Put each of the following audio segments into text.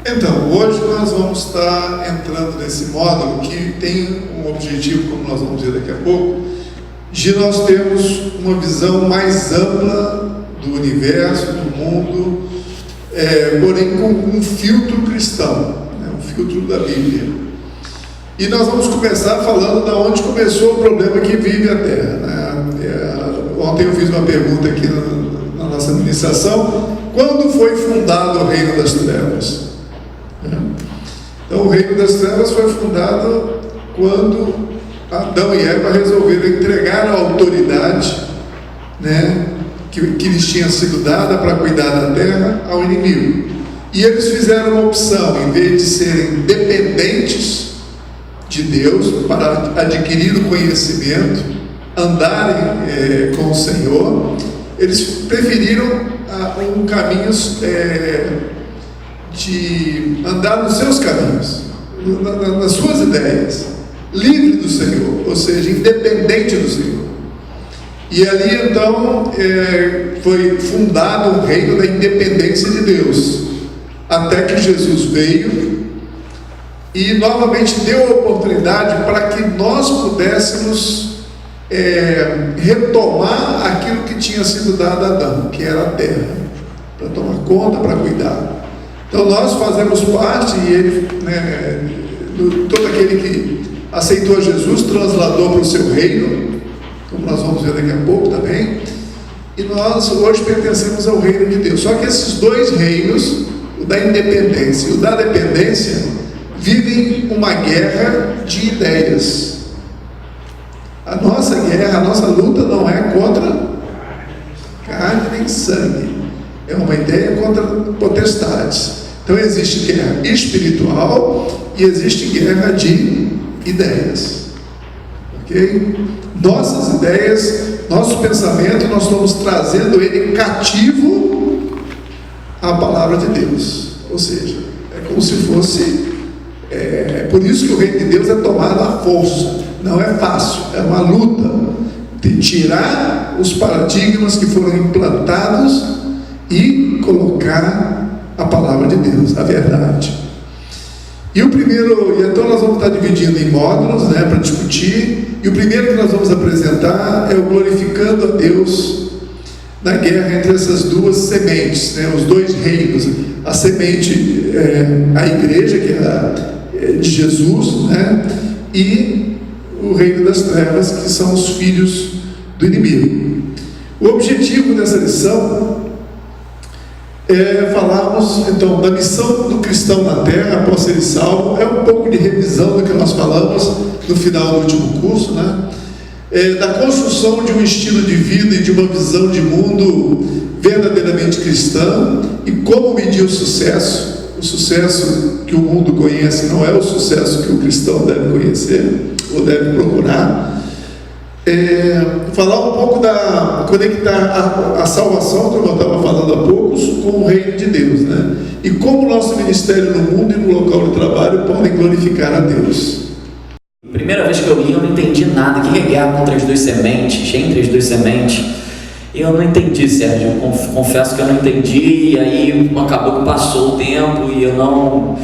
Então, hoje nós vamos estar entrando nesse módulo que tem um objetivo, como nós vamos ver daqui a pouco, de nós termos uma visão mais ampla do universo, do mundo, porém com um filtro cristão, né, um filtro da Bíblia. E nós vamos começar falando de onde começou o problema que vive a Terra, né? Ontem eu fiz uma pergunta aqui na nossa administração: quando foi fundado o Reino das Trevas? Então, o Reino das Trevas foi fundado quando Adão e Eva resolveram entregar a autoridade, né, que lhes tinha sido dada para cuidar da terra ao inimigo. E eles fizeram uma opção: em vez de serem dependentes de Deus para adquirir o conhecimento, andarem com o Senhor, eles preferiram caminhos de andar nos seus caminhos, nas suas ideias, livre do Senhor, ou seja, independente do Senhor. E ali então foi fundado o reino da independência de Deus, até que Jesus veio e novamente deu a oportunidade para que nós pudéssemos retomar aquilo que tinha sido dado a Adão, que era a terra, para tomar conta, para cuidar. Então nós fazemos parte, e ele, todo aquele que aceitou Jesus, transladou para o seu reino, como nós vamos ver daqui a pouco também, e nós hoje pertencemos ao reino de Deus. Só que esses dois reinos, o da independência e o da dependência, vivem uma guerra de ideias. A nossa guerra, a nossa luta não é contra carne nem sangue, é uma ideia contra potestades. Então existe guerra espiritual e existe guerra de ideias, ok? Nossas ideias, nosso pensamento, nós estamos trazendo ele cativo à palavra de Deus, ou seja, é como se fosse, por isso que o reino de Deus é tomado à força, não é fácil, é uma luta de tirar os paradigmas que foram implantados e colocar a palavra de Deus, a verdade. E o primeiro, então nós vamos estar dividindo em módulos, né, para discutir, e o primeiro que nós vamos apresentar é o glorificando a Deus na guerra entre essas duas sementes, né, os dois reinos, a semente, a igreja, que é de Jesus, né, e o reino das trevas, que são os filhos do inimigo. O objetivo dessa lição falarmos então da missão do cristão na terra após ser salvo. É um pouco de revisão do que nós falamos no final do último curso, né? Da construção de um estilo de vida e de uma visão de mundo verdadeiramente cristã, e como medir o sucesso. O sucesso que o mundo conhece não é o sucesso que o cristão deve conhecer ou deve procurar. Falar um pouco conectar a salvação, como eu estava falando há poucos, com o reino de Deus, né? E como o nosso ministério no mundo e no local de trabalho podem glorificar a Deus. Primeira vez que eu li, eu não entendi nada. O que é guerra contra as duas sementes, entre as duas sementes? Eu não entendi, Sérgio. Eu confesso que eu não entendi, e aí acabou que passou o tempo e eu não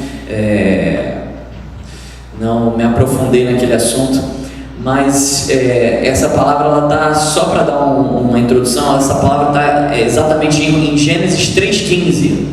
me aprofundei naquele assunto. Mas essa palavra, ela está, só para dar uma introdução, essa palavra está exatamente em Gênesis 3,15,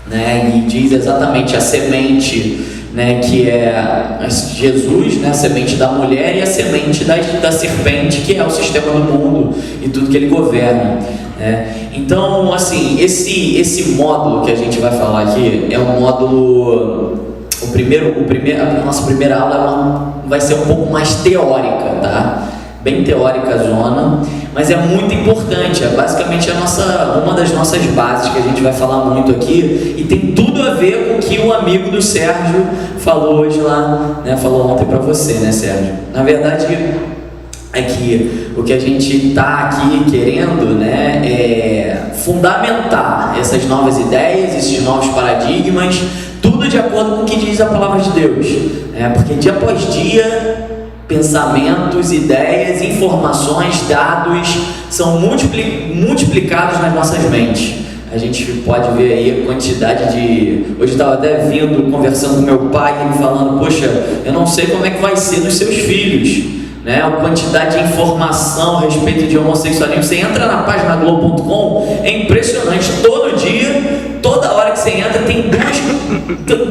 né? E diz exatamente a semente, né, que é Jesus, né, a semente da mulher, e a semente da serpente, que é o sistema do mundo e tudo que ele governa, né? Então, assim, esse módulo que a gente vai falar aqui é um módulo... A nossa primeira aula vai ser um pouco mais teórica, tá? Bem teórica zona, mas é muito importante. É basicamente uma das nossas bases que a gente vai falar muito aqui, e tem tudo a ver com o que o amigo do Sérgio falou hoje lá, né? Falou ontem para você, né, Sérgio? Na verdade, é que o que a gente está aqui querendo, né, é fundamentar essas novas ideias, esses novos paradigmas, tudo de acordo com o que diz a palavra de Deus, porque dia após dia, pensamentos, ideias, informações, dados são multiplicados nas nossas mentes. a gente pode ver aí a quantidade de... Hoje eu estava até conversando com meu pai, ele falando, poxa, eu não sei como é que vai ser nos seus filhos, né? A quantidade de informação a respeito de homossexualismo. Você entra na página Globo.com, é impressionante, todo dia, toda hora que você entra tem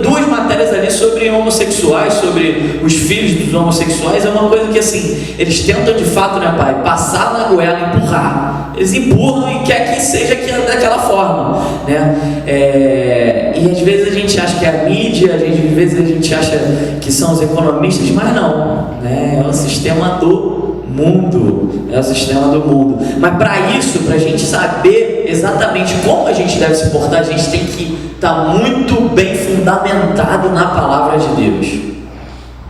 duas matérias ali sobre homossexuais, sobre os filhos dos homossexuais. É uma coisa que assim, eles tentam de fato, né, pai, passar na goela, empurrar. Eles empurram e quer que seja daquela forma, né? E às vezes a gente acha que é a mídia, às vezes a gente acha que são os economistas, mas não, né? É o sistema do mundo, é o sistema do mundo. Mas para isso, para a gente saber exatamente como a gente deve se portar, a gente tem que estar muito bem fundamentado na palavra de Deus.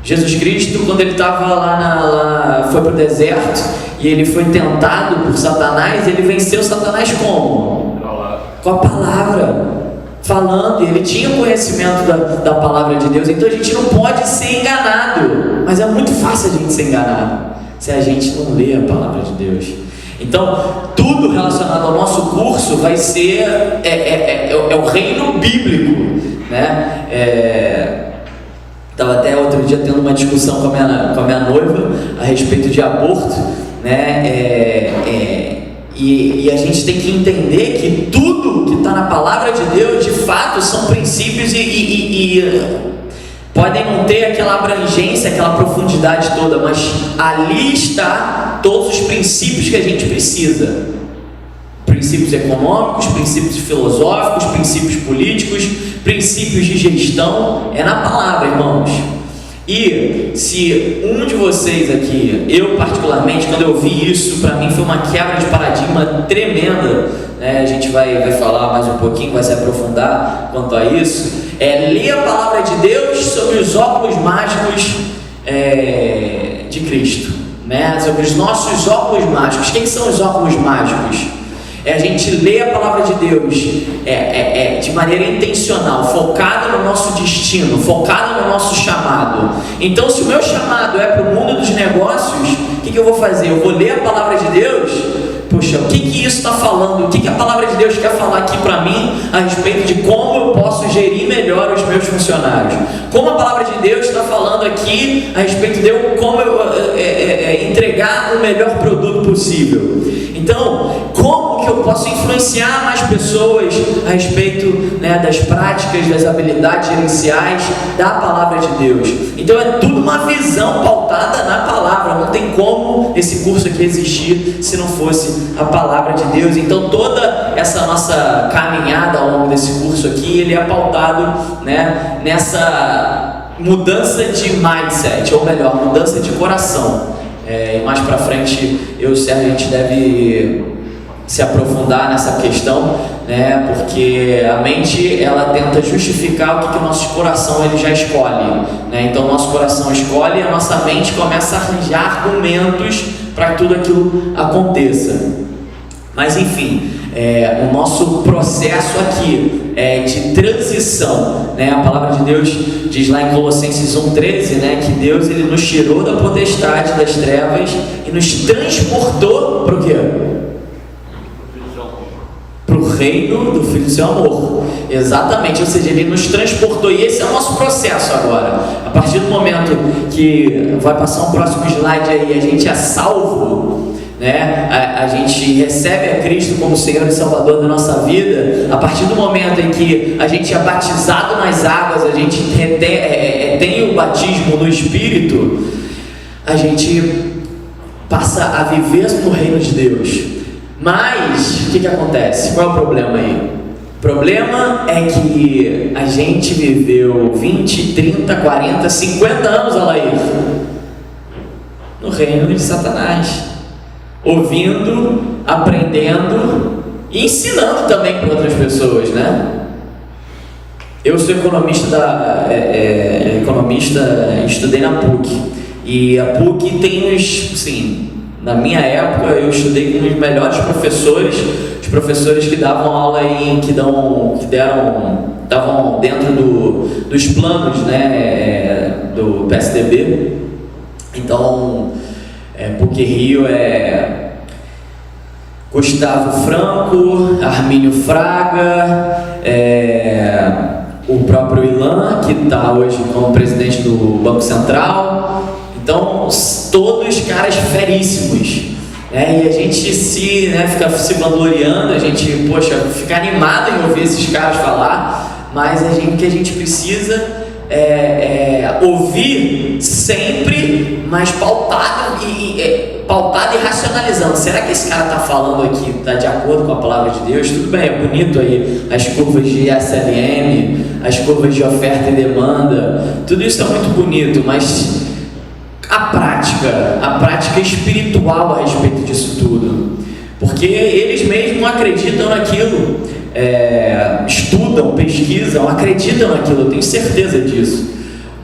Jesus Cristo, quando ele estava foi para o deserto e ele foi tentado por Satanás, ele venceu Satanás como? Com a palavra, falando, e ele tinha conhecimento da palavra de Deus. Então a gente não pode ser enganado, mas é muito fácil a gente ser enganado se a gente não lê a palavra de Deus. Então, tudo relacionado ao nosso curso vai ser o reino bíblico, né? Estava até outro dia tendo uma discussão com a minha noiva a respeito de aborto, né? E a gente tem que entender que tudo que está na palavra de Deus, de fato, são princípios e podem não ter aquela abrangência, aquela profundidade toda, mas ali está todos os princípios que a gente precisa. Princípios econômicos, princípios filosóficos, princípios políticos, princípios de gestão, é na palavra, irmãos. E se um de vocês aqui, eu particularmente, quando eu vi isso, para mim foi uma quebra de paradigma tremenda, né? A gente vai falar mais um pouquinho, vai se aprofundar quanto a isso, ler a palavra de Deus sobre os óculos mágicos de Cristo, né? Sobre os nossos óculos mágicos. O que são os óculos mágicos? É a gente ler a palavra de Deus de maneira intencional, focada no nosso destino, focada no nosso chamado. Então, se o meu chamado é para o mundo dos negócios, o que eu vou fazer? Eu vou ler a palavra de Deus. Poxa, o que isso está falando? O que a palavra de Deus quer falar aqui para mim a respeito de como eu posso gerir melhor os meus funcionários? Como a palavra de Deus está falando aqui a respeito de como eu entregar o melhor produto possível? Então, como que eu posso influenciar mais pessoas a respeito, né, das práticas, das habilidades gerenciais da palavra de Deus? Então é tudo uma visão pautada na palavra. Não tem como esse curso aqui existir se não fosse a palavra de Deus. Então toda essa nossa caminhada ao longo desse curso aqui, ele é pautado, né, nessa mudança de mindset, ou melhor, mudança de coração. E mais para frente eu e o Sérgio, a gente deve se aprofundar nessa questão, né? Porque a mente, ela tenta justificar o que o nosso coração ele já escolhe, né? Então o nosso coração escolhe e a nossa mente começa a arranjar argumentos para que tudo aquilo aconteça. Mas enfim, o nosso processo aqui de transição, né? A palavra de Deus diz lá em Colossenses 1,13, né? Que Deus ele nos tirou da potestade das trevas e nos transportou para o quê? Para o reino do Filho do seu amor. Exatamente, ou seja, ele nos transportou, e esse é o nosso processo agora. A partir do momento que vai passar um próximo slide aí, a gente é salvo, né? A gente recebe a Cristo como Senhor e Salvador da nossa vida. A partir do momento em que a gente é batizado nas águas, a gente tem o batismo no Espírito, a gente passa a viver no reino de Deus. Mas, o que acontece? Qual é o problema aí? O problema é que a gente viveu 20, 30, 40, 50 anos, Alair, no reino de Satanás, ouvindo, aprendendo e ensinando também para outras pessoas, né? Eu sou economista, estudei na PUC, e a PUC tem assim, na minha época eu estudei com os melhores professores, os professores que davam aula davam dentro dos planos, né, do PSDB. Então, PUC Rio Gustavo Franco, Armínio Fraga, o próprio Ilan, que está hoje como presidente do Banco Central. Então, todos caras feríssimos. E a gente fica se vangloriando, a gente, fica animado em ouvir esses caras falar, mas o que a gente precisa é ouvir sempre, mas pautado e racionalizando. Será que esse cara está falando aqui, está de acordo com a palavra de Deus? Tudo bem, é bonito aí as curvas de SLM, as curvas de oferta e demanda, tudo isso é muito bonito, mas a prática espiritual a respeito disso tudo, porque eles mesmos acreditam naquilo, estudam, pesquisam, acreditam naquilo, eu tenho certeza disso,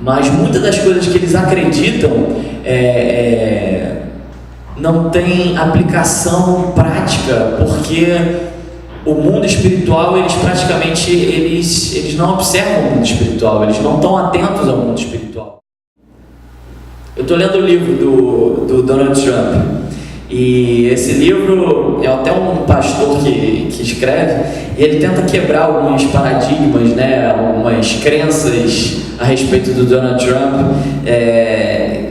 mas muitas das coisas que eles acreditam não tem aplicação prática, porque o mundo espiritual, eles não observam o mundo espiritual, eles não estão atentos ao mundo espiritual. Eu estou lendo o livro do Donald Trump, e esse livro é até um pastor que escreve, e ele tenta quebrar alguns paradigmas, algumas crenças a respeito do Donald Trump,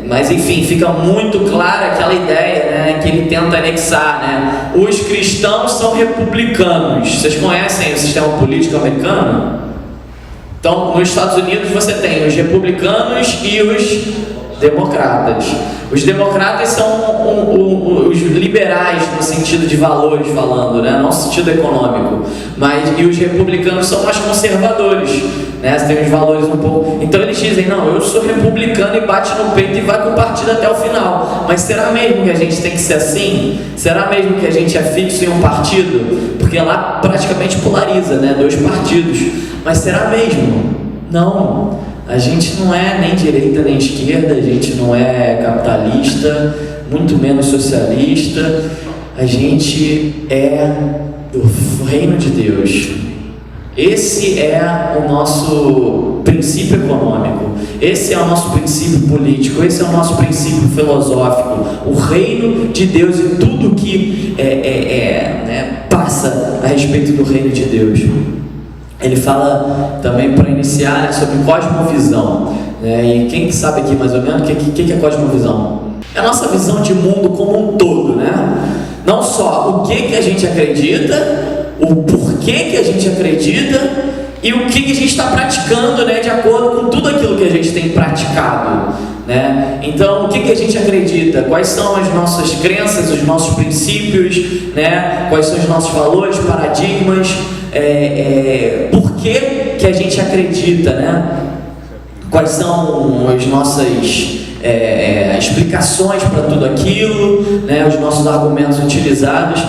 mas enfim, fica muito clara aquela ideia, que ele tenta anexar, os cristãos são republicanos. Vocês conhecem o sistema político americano? Então, nos Estados Unidos você tem os republicanos e os democratas. Os democratas são os liberais no sentido de valores falando, não no sentido econômico, e os republicanos são mais conservadores, Você tem os valores um pouco. Então eles dizem, não, eu sou republicano, e bate no peito e vai com o partido até o final. Mas será mesmo que a gente tem que ser assim? Será mesmo que a gente é fixo em um partido? Porque lá praticamente polariza, dois partidos. Mas será mesmo? Não. A gente não é nem direita nem esquerda, a gente não é capitalista, muito menos socialista, a gente é do reino de Deus. Esse é o nosso princípio econômico, esse é o nosso princípio político, esse é o nosso princípio filosófico, o reino de Deus e tudo que passa a respeito do reino de Deus. Ele fala também, para iniciar, sobre cosmovisão, e quem sabe aqui mais ou menos o que é cosmovisão? É a nossa visão de mundo como um todo, não só o que a gente acredita, o porquê que a gente acredita e o que a gente está praticando, de acordo com tudo aquilo que a gente tem praticado, Então, o que a gente acredita? Quais são as nossas crenças, os nossos princípios, Quais são os nossos valores, paradigmas, por que a gente acredita, Quais são as nossas explicações para tudo aquilo, os nossos argumentos utilizados,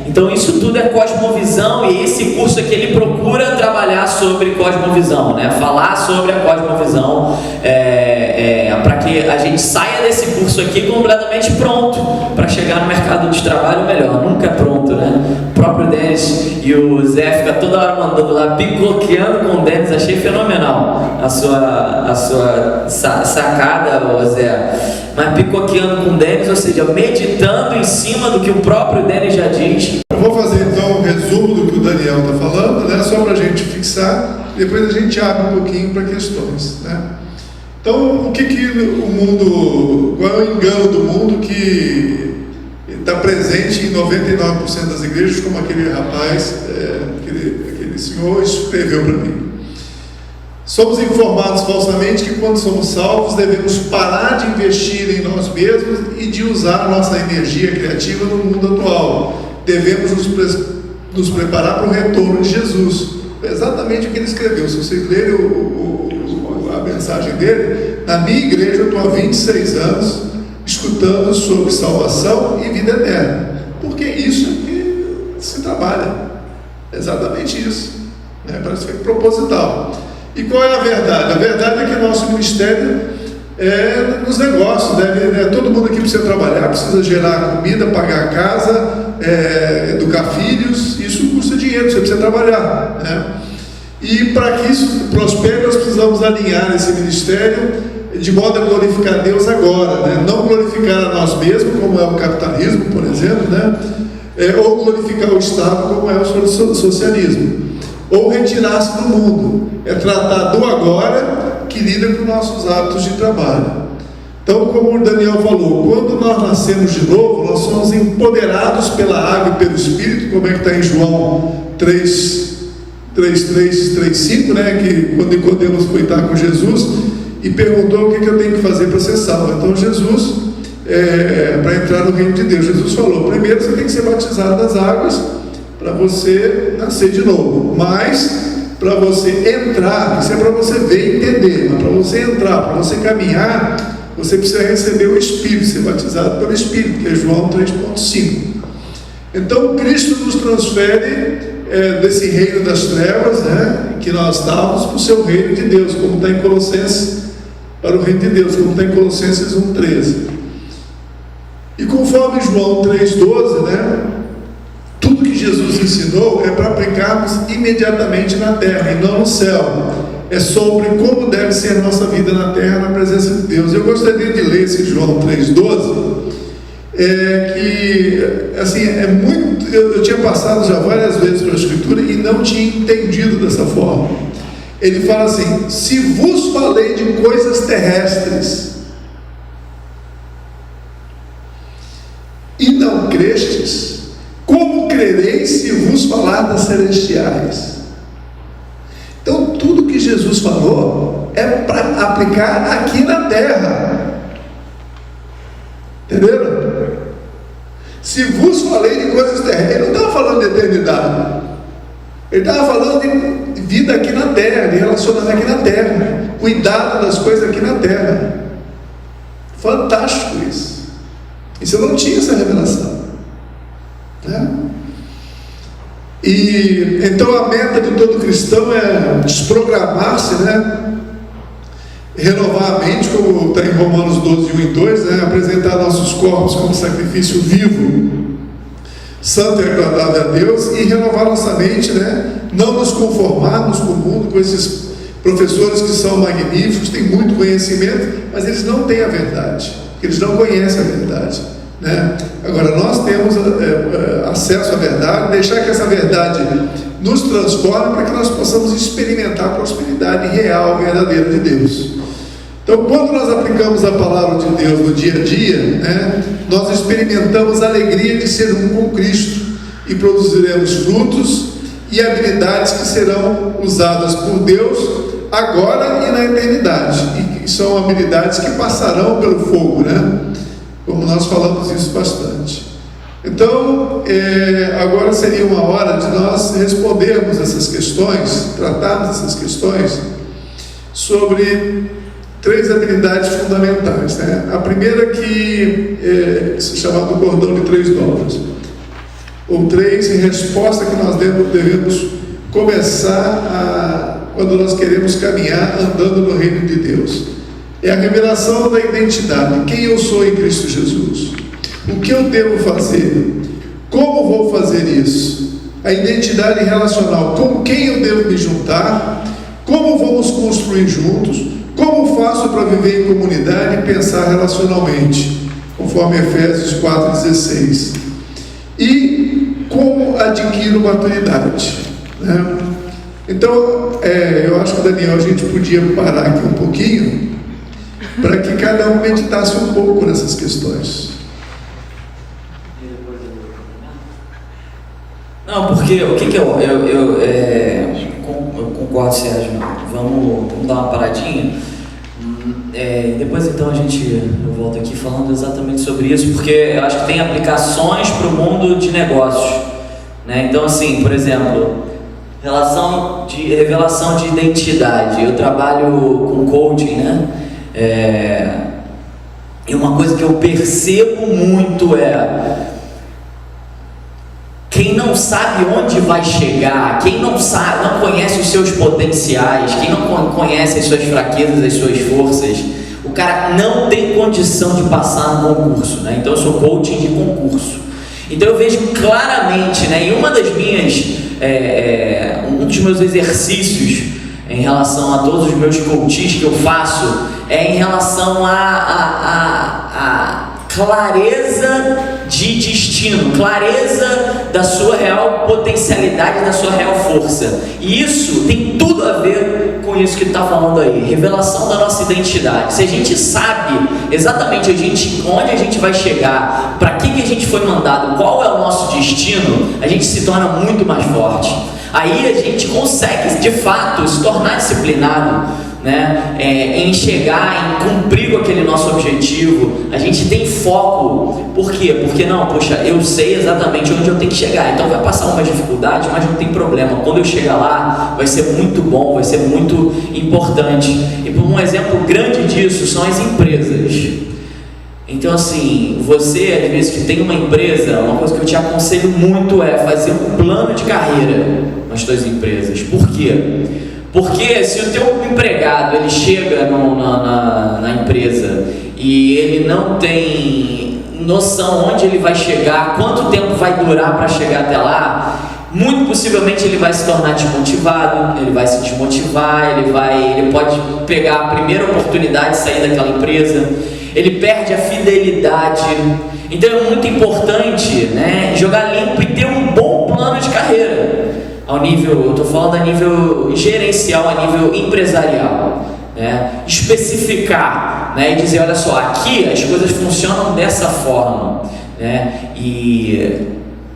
Então isso tudo é cosmovisão, e esse curso aqui ele procura trabalhar sobre cosmovisão, falar sobre a cosmovisão, para que a gente saia desse curso aqui completamente pronto para chegar no mercado de trabalho melhor. Nunca é pronto, O próprio Denis e o Zé ficam toda hora mandando lá, picoqueando com o Denis. Achei fenomenal a sua sacada, o Zé, mas picoqueando com o Denis, ou seja, meditando em cima do que o próprio Denis já diz. Eu vou fazer então um resumo do que o Daniel está falando, só para a gente fixar, depois a gente abre um pouquinho para questões, Então, o que o mundo, qual é o engano do mundo que está presente em 99% das igrejas, como aquele rapaz, aquele senhor escreveu para mim? Somos informados falsamente que quando somos salvos devemos parar de investir em nós mesmos e de usar nossa energia criativa no mundo atual. Devemos nos preparar para o retorno de Jesus. É exatamente o que ele escreveu. Se vocês lerem a mensagem dele, na minha igreja eu estou há 26 anos escutando sobre salvação e vida eterna, porque isso é que se trabalha. É exatamente isso, parece que é proposital. E qual é a verdade? A verdade é que nosso ministério nos negócios, todo mundo aqui precisa trabalhar, precisa gerar comida, pagar a casa, educar filhos. Isso custa dinheiro, você precisa trabalhar, E para que isso prospere, nós precisamos alinhar esse ministério de modo a glorificar Deus agora, não glorificar a nós mesmos, como é o capitalismo, por exemplo, ou glorificar o Estado, como é o socialismo, ou retirar-se do mundo, é tratar do agora que lida com nossos hábitos de trabalho. Então, como o Daniel falou, quando nós nascemos de novo, nós somos empoderados pela água e pelo Espírito, como é que está em João 3:5, né? Que quando Nicodemos foi estar com Jesus e perguntou o que eu tenho que fazer para ser salvo. Então Jesus, para entrar no reino de Deus, Jesus falou: primeiro você tem que ser batizado nas águas para você nascer de novo, mas para você entrar, isso é para você ver e entender, mas para você entrar, para você caminhar, você precisa receber o Espírito, ser batizado pelo Espírito, que é João 3:5. Então Cristo nos transfere desse reino das trevas, né, que nós estávamos, para o seu reino de Deus, como está em Colossenses, para o reino de Deus, como está em Colossenses 1:13. E conforme João 3:12, né, tudo que Jesus ensinou é para aplicarmos imediatamente na terra e não no céu. É sobre como deve ser a nossa vida na terra, na presença de Deus. Eu gostaria de ler esse João 3:12, que assim, é muito, eu tinha passado já várias vezes pela Escritura e não tinha entendido dessa forma. Ele fala assim: se vos falei de coisas terrestres e não crestes, como crereis se vos falar das celestiais? Então tudo que Jesus falou é para aplicar aqui na terra, entenderam? Se vos falei de coisas terrestres, ele não estava falando de eternidade, ele estava falando de vida aqui na terra, de relacionamento aqui na terra, cuidado das coisas aqui na terra. Fantástico isso. Isso eu não tinha essa revelação, né? E então a meta de todo cristão é desprogramar-se, né? Renovar a mente, como está em Romanos 12:1-2, né? Apresentar nossos corpos como sacrifício vivo, santo e agradável a Deus, e renovar nossa mente, né? Não nos conformarmos com o mundo, com esses professores que são magníficos, têm muito conhecimento, mas eles não têm a verdade, eles não conhecem a verdade, né? Agora nós temos acesso à verdade, deixar que essa verdade nos transforme para que nós possamos experimentar a prosperidade real, verdadeira de Deus. Então, quando nós aplicamos a palavra de Deus no dia a dia, né, nós experimentamos a alegria de ser um com Cristo e produziremos frutos e habilidades que serão usadas por Deus agora e na eternidade, e que são habilidades que passarão pelo fogo, né? Como nós falamos isso bastante. Então, agora seria uma hora de nós respondermos essas questões, tratarmos essas questões sobre 3 habilidades fundamentais, né? A primeira que é chamada do cordão de 3 dobras, ou 3 respostas que nós devemos começar quando nós queremos caminhar andando no reino de Deus. É a revelação da identidade, quem eu sou em Cristo Jesus, o que eu devo fazer, como vou fazer isso, a identidade relacional, com quem eu devo me juntar, como vamos construir juntos, como faço para viver em comunidade e pensar relacionalmente, conforme Efésios 4:16, e como adquiro maturidade, né? Então, eu acho que, Daniel, a gente podia parar aqui um pouquinho, para que cada um meditasse um pouco nessas questões. Não, porque o que eu concordo, Sérgio. Vamos dar uma paradinha. Depois então eu volto aqui falando exatamente sobre isso, porque eu acho que tem aplicações para o mundo de negócios, né? Então, assim, por exemplo, revelação de identidade. Eu trabalho com coaching, né? E uma coisa que eu percebo muito quem não sabe onde vai chegar, quem não conhece os seus potenciais, quem não conhece as suas fraquezas, as suas forças, o cara não tem condição de passar no concurso, né? Então eu sou coaching de concurso. Então eu vejo claramente, né, em um dos meus exercícios em relação a todos os meus coaches que eu faço, em relação à clareza de destino, clareza da sua real potencialidade, da sua real força. E isso tem tudo a ver com isso que está falando aí, revelação da nossa identidade. Se a gente sabe exatamente onde a gente vai chegar, para que a gente foi mandado, qual é o nosso destino, a gente se torna muito mais forte. Aí a gente consegue, de fato, se tornar disciplinado, né? Em chegar, em cumprir com aquele nosso objetivo. A gente tem foco. Por quê? Porque não, poxa, eu sei exatamente onde eu tenho que chegar. Então vai passar uma dificuldade, mas não tem problema. Quando eu chegar lá, vai ser muito bom, vai ser muito importante. E por um exemplo grande disso são as empresas. Então assim, você às vezes que tem uma empresa, uma coisa que eu te aconselho muito é fazer um plano de carreira nas suas empresas. Por quê? Porque se o teu empregado ele chega na empresa e ele não tem noção onde ele vai chegar, quanto tempo vai durar para chegar até lá, muito possivelmente ele vai se tornar desmotivado, ele vai se desmotivar, ele pode pegar a primeira oportunidade de sair daquela empresa, ele perde a fidelidade. Então é muito importante, né, jogar limpo e ter um bom plano de carreira. Ao nível, eu estou falando a nível gerencial, a nível empresarial, né? Especificar, né? E dizer, olha só, aqui as coisas funcionam dessa forma, né? E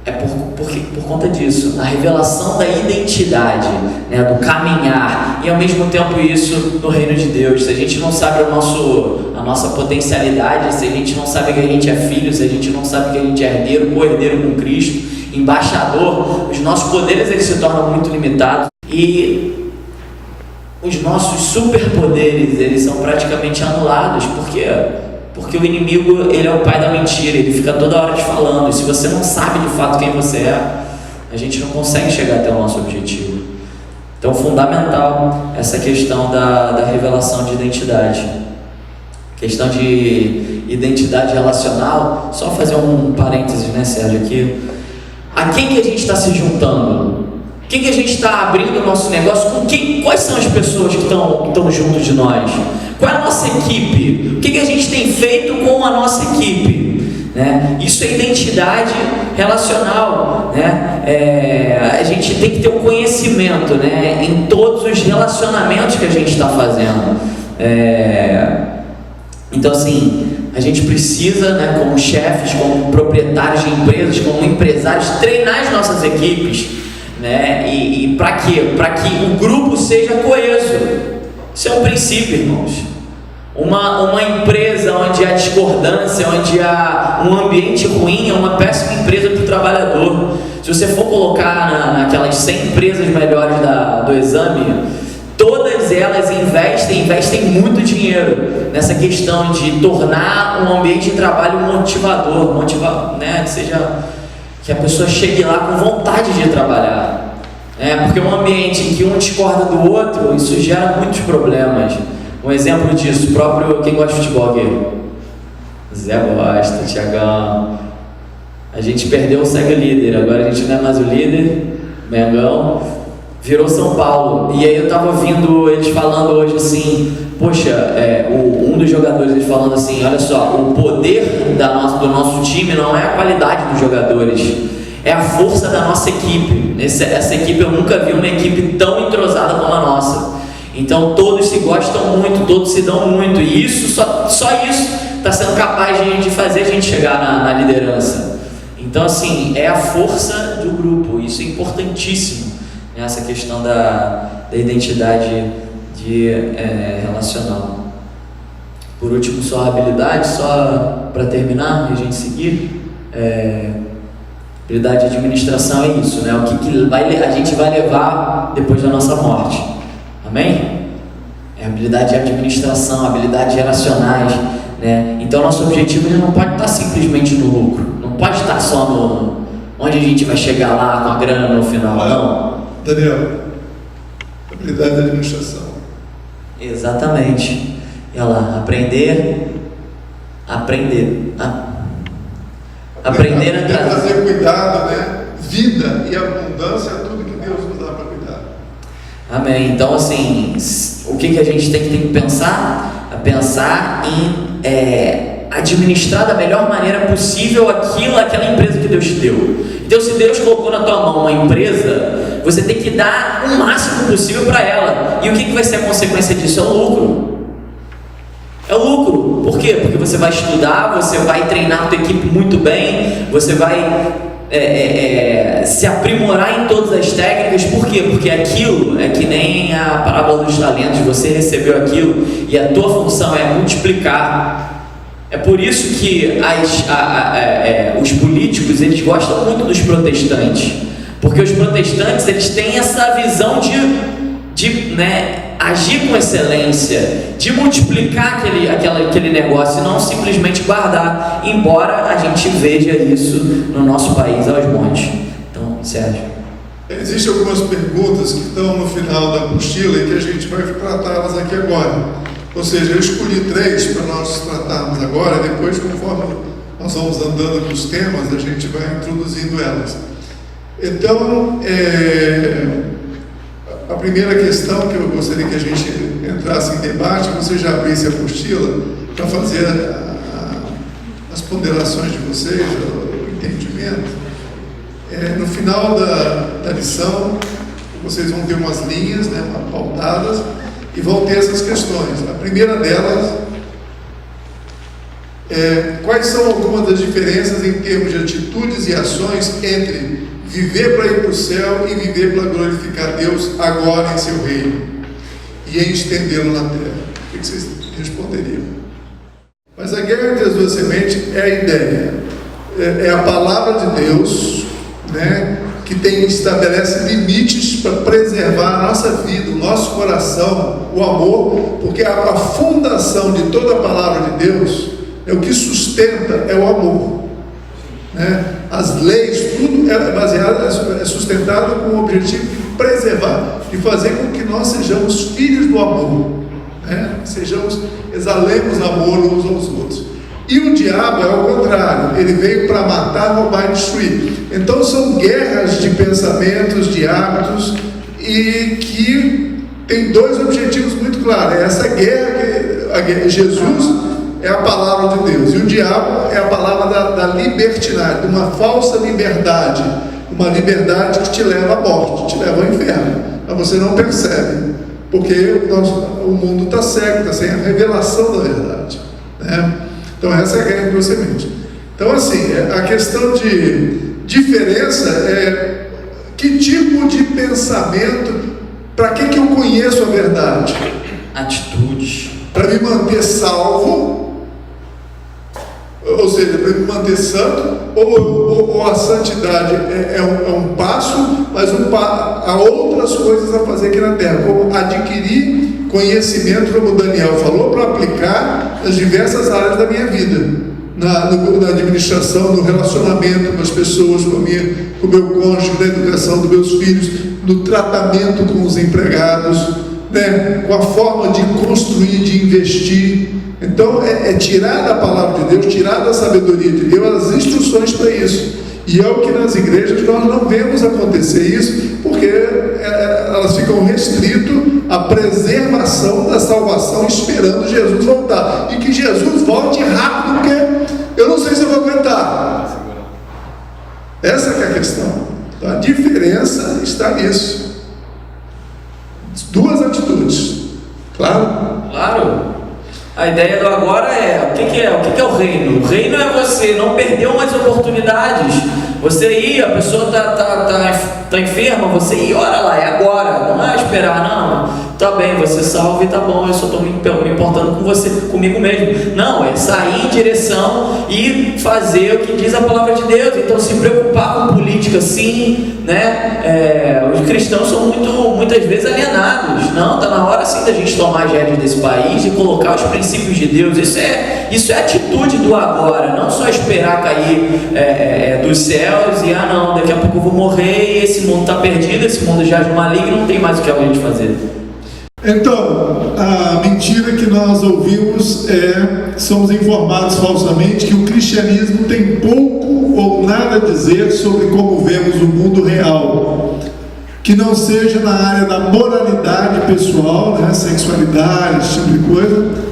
é por conta disso, a revelação da identidade, né? Do caminhar, e ao mesmo tempo isso no reino de Deus. Se a gente não sabe a nossa potencialidade, se a gente não sabe que a gente é filho, se a gente não sabe que a gente é herdeiro, co-herdeiro com Cristo, embaixador, os nossos poderes eles se tornam muito limitados e os nossos superpoderes eles são praticamente anulados. Por quê? Porque o inimigo ele é o pai da mentira, ele fica toda hora te falando, e se você não sabe de fato quem você é, a gente não consegue chegar até o nosso objetivo. Então fundamental essa questão da revelação de identidade. Questão de identidade relacional, só fazer um parênteses, né, Sérgio, aqui. A quem que a gente está se juntando? Quem que a gente está abrindo o nosso negócio? Quais são as pessoas que estão junto de nós? Qual é a nossa equipe? O que a gente tem feito com a nossa equipe? Né? Isso é identidade relacional, né? A gente tem que ter um conhecimento, né, em todos os relacionamentos que a gente está fazendo. Então assim, a gente precisa, né, como chefes, como proprietários de empresas, como empresários, treinar as nossas equipes, né? E para quê? Para que o grupo seja coeso. Isso é um princípio, irmãos. Uma empresa onde há discordância, onde há um ambiente ruim, é uma péssima empresa para o trabalhador. Se você for colocar naquelas 100 empresas melhores do exame, todas elas investem muito dinheiro nessa questão de tornar um ambiente de trabalho motivador, né? Que a pessoa chegue lá com vontade de trabalhar, porque um ambiente em que um discorda do outro, isso gera muitos problemas. Um exemplo disso, próprio quem gosta de futebol aqui? Zé gosta, Thiagão. A gente perdeu o segue líder, agora a gente não é mais o líder, Mengão. Virou São Paulo. E aí eu estava ouvindo eles falando hoje assim, poxa, um dos jogadores eles falando assim, olha só, o poder do nosso time não é a qualidade dos jogadores, é a força da nossa equipe. Essa equipe, eu nunca vi uma equipe tão entrosada como a nossa. Então todos se gostam muito, todos se dão muito, e isso, só isso está sendo capaz de fazer a gente chegar na liderança. Então assim, é a força do grupo, isso é importantíssimo. Essa questão da identidade relacional. Por último, só a habilidade, só para terminar e a gente seguir. Habilidade de administração é isso, né? O que a gente vai levar depois da nossa morte. Amém? É habilidade de administração, habilidades relacionais, né? Então nosso objetivo ele não pode estar simplesmente no lucro, não pode estar só no onde a gente vai chegar lá com a grana no final, não. Daniel, habilidade de administração. Exatamente. E olha lá, aprender a trazer cuidado, né? Vida e abundância é tudo que Deus nos dá para cuidar. Amém. Então assim, o que a gente tem que pensar? Pensar em administrar da melhor maneira possível aquela empresa que Deus te deu. Então, se Deus colocou na tua mão uma empresa, você tem que dar o máximo possível para ela. E o que vai ser a consequência disso? É o lucro. É o lucro. Por quê? Porque você vai estudar, você vai treinar a tua equipe muito bem, você vai se aprimorar em todas as técnicas. Por quê? Porque aquilo é que nem a parábola dos talentos. Você recebeu aquilo e a tua função é multiplicar. É por isso que os políticos, eles gostam muito dos protestantes, porque os protestantes, eles têm essa visão de agir com excelência, de multiplicar aquele negócio e não simplesmente guardar, embora a gente veja isso no nosso país aos montes. Então, Sérgio. Existem algumas perguntas que estão no final da apostila e que a gente vai tratá-las aqui agora. Ou seja, eu escolhi 3 para nós tratarmos agora, depois, conforme nós vamos andando com os temas, a gente vai introduzindo elas. Então, a primeira questão que eu gostaria que a gente entrasse em debate, você já abrisse a apostila para fazer as ponderações de vocês, o entendimento. No final da lição, vocês vão ter umas linhas, pautadas, e vão ter essas questões. A primeira delas quais são algumas das diferenças em termos de atitudes e ações entre viver para ir para o céu e viver para glorificar Deus agora em seu reino e em estendê-lo na terra? O que vocês responderiam? Mas a guerra entre as duas sementes é a ideia, é a palavra de Deus, que estabelece limites para preservar a nossa vida, o nosso coração, o amor, porque a fundação de toda a palavra de Deus, o que sustenta é o amor. As leis, tudo é baseado, é sustentado com o objetivo de preservar, de fazer com que nós sejamos filhos do amor, exalemos amor uns aos outros. E o diabo é o contrário, ele veio para matar, roubar e destruir. Então são guerras de pensamentos, de hábitos, e que tem 2 objetivos muito claros. Essa guerra, Jesus é a palavra de Deus, e o diabo é a palavra da libertinagem, de uma falsa liberdade, uma liberdade que te leva à morte, te leva ao inferno, mas você não percebe, porque o mundo está cego, está sem a revelação da verdade, Então essa é a guerra de duas sementes. Então assim, a questão de diferença é que tipo de pensamento, para que eu conheço a verdade? Atitudes. Para me manter salvo, ou seja, para me manter santo, ou a santidade é um passo, mas há outras coisas a fazer aqui na terra, como adquirir conhecimento, como o Daniel falou, para aplicar nas diversas áreas da minha vida, na administração, no relacionamento com as pessoas, com o meu cônjuge, na educação dos meus filhos, no tratamento com os empregados, com a forma de construir, de investir. Então é tirar da palavra de Deus, tirar da sabedoria de Deus as instruções para isso. E é o que nas igrejas nós não vemos acontecer isso, porque elas ficam restritas à preservação da salvação, esperando Jesus voltar. E que Jesus volte rápido, porque eu não sei se eu vou aguentar. Essa que é a questão. Então, a diferença está nisso. 2 atitudes. Claro? Claro. A ideia do agora o que é o reino? O reino é você não perder umas oportunidades. Você ir, a pessoa tá enferma, você ir, ora lá, é agora, não é esperar, não. Tá bem, você salva e tá bom, eu só estou me importando com você, comigo mesmo. Não, é sair em direção e fazer o que diz a palavra de Deus. Então, se preocupar com política, sim, os cristãos são muitas vezes alienados. Não, tá na hora sim da gente tomar as rédeas desse país e colocar os princípios de Deus. Isso é atitude do agora, não só esperar cair dos céus e não, daqui a pouco eu vou morrer e esse mundo está perdido, esse mundo já é maligno, não tem mais o que a gente fazer. Então, a mentira que nós ouvimos somos informados falsamente que o cristianismo tem pouco ou nada a dizer sobre como vemos o mundo real, que não seja na área da moralidade pessoal, sexualidade, esse tipo de coisa.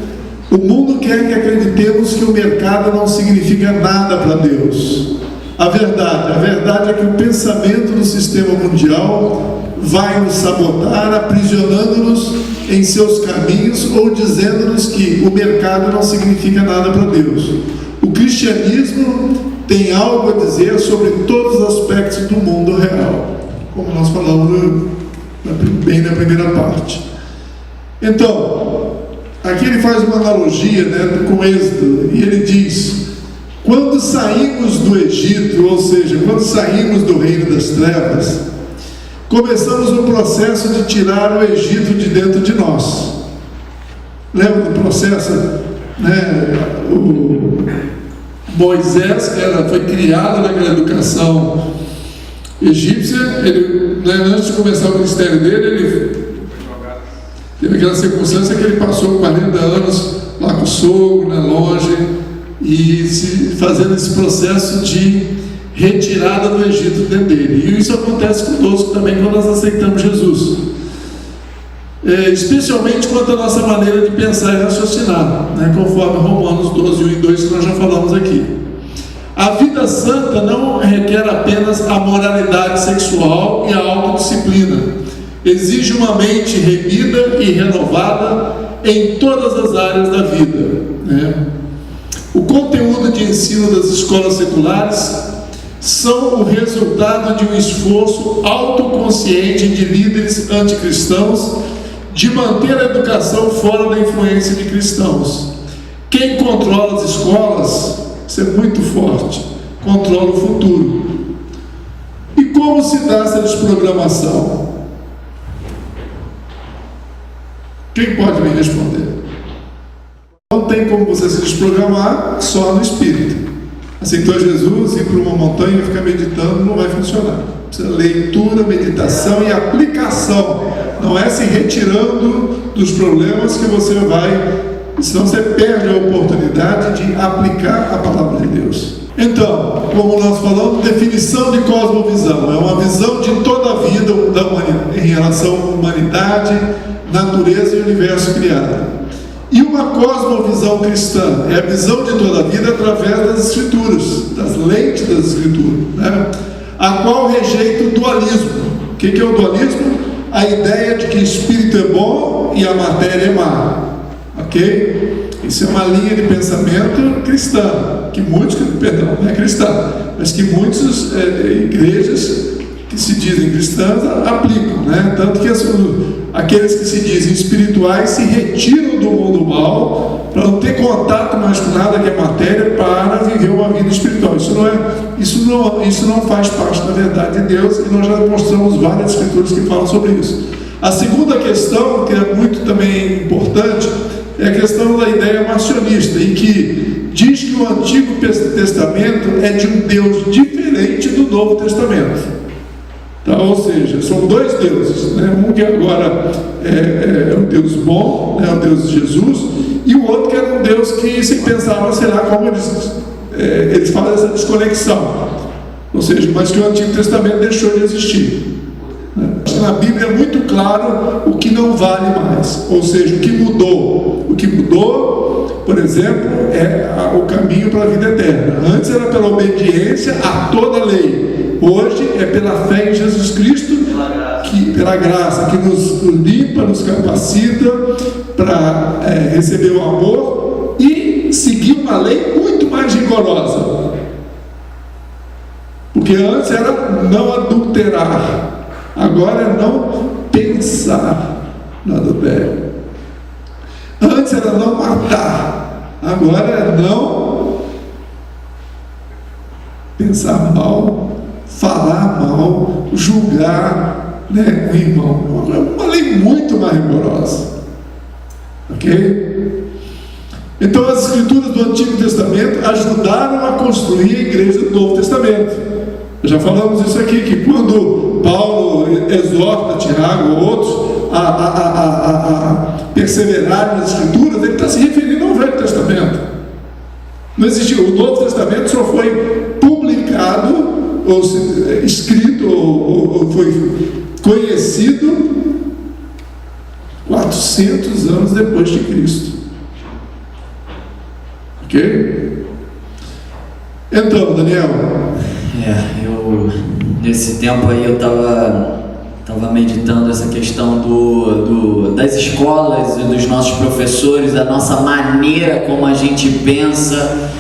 O mundo quer que acreditemos que o mercado não significa nada para Deus. A verdade é que o pensamento do sistema mundial vai nos sabotar, aprisionando-nos em seus caminhos ou dizendo-nos que o mercado não significa nada para Deus. O cristianismo tem algo a dizer sobre todos os aspectos do mundo real, como nós falamos bem na primeira parte. Então, aqui ele faz uma analogia, né, com Êxodo, e ele diz: quando saímos do Egito, ou seja, quando saímos do reino das trevas, começamos o processo de tirar o Egito de dentro de nós. Lembra do processo, né? O Moisés, que foi criado naquela educação egípcia, ele, né, antes de começar o ministério dele, ele teve aquela circunstância que ele passou 40 anos lá com o sogro, né, longe, e fazendo esse processo de retirada do Egito dentro dele. E isso acontece conosco também quando nós aceitamos Jesus, especialmente quanto à nossa maneira de pensar e raciocinar, né, conforme Romanos 12, 1 e 2, que nós já falamos aqui. A vida santa não requer apenas a moralidade sexual e a autodisciplina. Exige uma mente remida e renovada em todas as áreas da vida, né? O conteúdo de ensino das escolas seculares são o resultado de um esforço autoconsciente de líderes anticristãos de manter a educação fora da influência de cristãos. Quem controla as escolas, isso é muito forte, controla o futuro. E como se dá essa desprogramação? Quem pode me responder? Não tem como você se desprogramar só no espírito. Aceitou Jesus, ir para uma montanha e ficar meditando, não vai funcionar. Precisa leitura, meditação e aplicação. Não é se retirando dos problemas que você vai, senão você perde a oportunidade de aplicar a palavra de Deus. Então, como nós falamos, definição de cosmovisão é uma visão de toda a vida da humanidade, em relação à humanidade, natureza e universo criado. E uma cosmovisão cristã é a visão de toda a vida através das Escrituras, das lentes das Escrituras, né? A qual rejeita o dualismo. O que é o dualismo? A ideia de que espírito é bom e a matéria é má, ok? Isso é uma linha de pensamento cristã, que muitos, perdão, não é cristã, mas que muitas igrejas que se dizem cristãs aplicam, né? Tanto que aqueles que se dizem espirituais se retiram do mundo mal para não ter contato mais com nada que é matéria, para viver uma vida espiritual. Isso não faz parte da verdade de Deus, e nós já mostramos várias escrituras que falam sobre isso. A segunda questão, que é muito também importante, é a questão da ideia marcionista, em que diz que o Antigo Testamento é de um Deus diferente do Novo Testamento. Então, ou seja, são dois deuses, né? Um que agora é um Deus bom, né? O Deus de Jesus, e o outro que era um Deus que se pensava, sei lá, como eles falam essa desconexão, ou seja, mas que o Antigo Testamento deixou de existir, né? Na Bíblia é muito claro o que não vale mais, ou seja, o que mudou, por exemplo, é o caminho para a vida eterna. Antes era pela obediência a toda a lei. Hoje é pela fé em Jesus Cristo, pela graça, que nos limpa, nos capacita para receber o amor e seguir uma lei muito mais rigorosa. Porque antes era não adulterar, agora é não pensar no adultério. Antes era não matar, agora é não pensar mal, falar mal, julgar, né, o irmão. É uma lei muito mais rigorosa, ok? Então as escrituras do Antigo Testamento ajudaram a construir a igreja do Novo Testamento. Já falamos isso aqui, que quando Paulo exorta Tiago ou outros a perseverar nas escrituras, ele está se referindo ao Velho Testamento. Não existiu. O Novo Testamento só foi publicado, ou escrito, ou foi conhecido 400 anos depois de Cristo. Ok? Então, Daniel. Nesse tempo aí eu estava meditando essa questão das escolas e dos nossos professores, da nossa maneira como a gente pensa.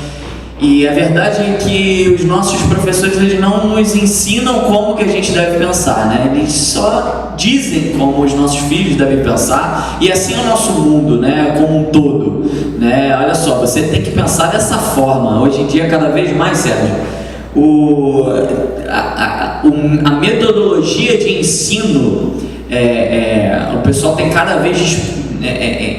E a verdade é que os nossos professores, eles não nos ensinam como que a gente deve pensar, né? Eles só dizem como os nossos filhos devem pensar, e assim é o nosso mundo, né? Como um todo, né? Olha só, você tem que pensar dessa forma. Hoje em dia, cada vez mais, Sérgio, a metodologia de ensino, o pessoal tem cada vez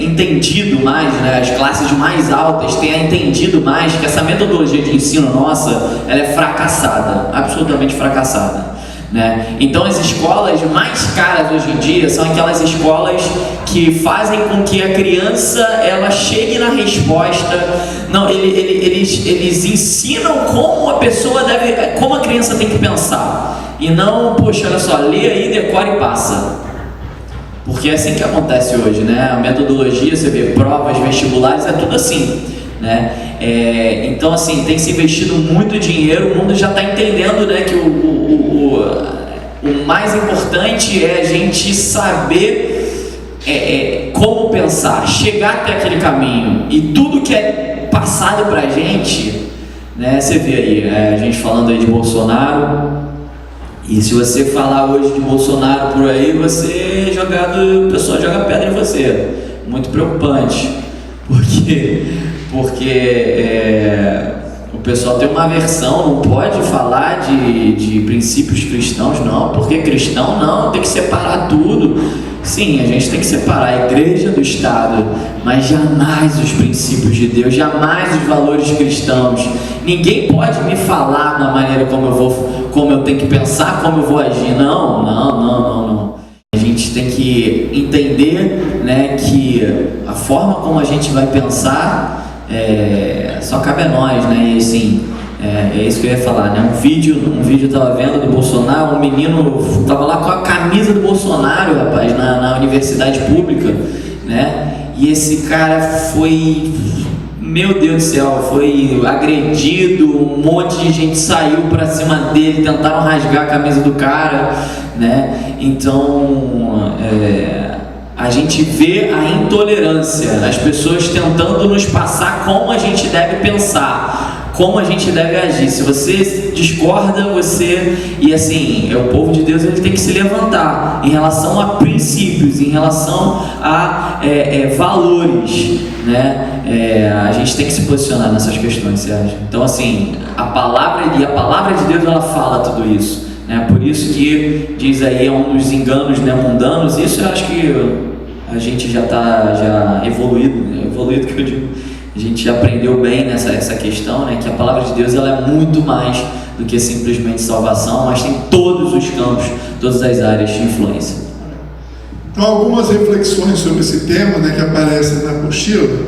entendido mais, né? As classes mais altas têm entendido mais que essa metodologia de ensino nossa, ela é fracassada, absolutamente fracassada, né? Então as escolas mais caras hoje em dia são aquelas escolas que fazem com que a criança ela chegue na resposta. Não, eles ensinam como a pessoa como a criança tem que pensar, e não, poxa, olha só, lê aí, decora e passa. Porque é assim que acontece hoje, né? A metodologia, você vê, provas, vestibulares, é tudo assim, né? Então, assim, tem se investido muito dinheiro, o mundo já está entendendo, né, que o mais importante é a gente saber como pensar, chegar até aquele caminho, e tudo que é passado pra gente, né? Você vê aí, a gente falando aí de Bolsonaro. E se você falar hoje de Bolsonaro por aí, o pessoal joga pedra em você. Muito preocupante. Porque o pessoal tem uma aversão, não pode falar de princípios cristãos, não, porque cristão não, tem que separar tudo. Sim, a gente tem que separar a igreja do Estado, mas jamais os princípios de Deus, jamais os valores cristãos. Ninguém pode me falar na maneira como eu tenho que pensar, como eu vou agir. Não. A gente tem que entender, né, que a forma como a gente vai pensar só cabe a nós, né? E assim, é isso que eu ia falar, né? Um vídeo eu estava vendo do Bolsonaro, um menino estava lá com a camisa do Bolsonaro, rapaz, na universidade pública, né? E esse cara foi, meu Deus do céu, foi agredido, um monte de gente saiu pra cima dele, tentaram rasgar a camisa do cara, né? Então, a gente vê a intolerância, as pessoas tentando nos passar como a gente deve pensar, como a gente deve agir. Se você discorda, e assim, o povo de Deus, ele tem que se levantar em relação a princípios, em relação a valores, né? A gente tem que se posicionar nessas questões, Sérgio. Então, assim, a palavra de Deus, ela fala tudo isso, né? Por isso que diz aí, é um dos enganos, né, mundanos. Isso eu acho que a gente já está evoluído, né? Evoluído que eu digo. A gente aprendeu bem nessa questão, né? Que a palavra de Deus, ela é muito mais do que simplesmente salvação, mas tem todos os campos, todas as áreas de influência. Então, algumas reflexões sobre esse tema, né, que aparecem na apostila.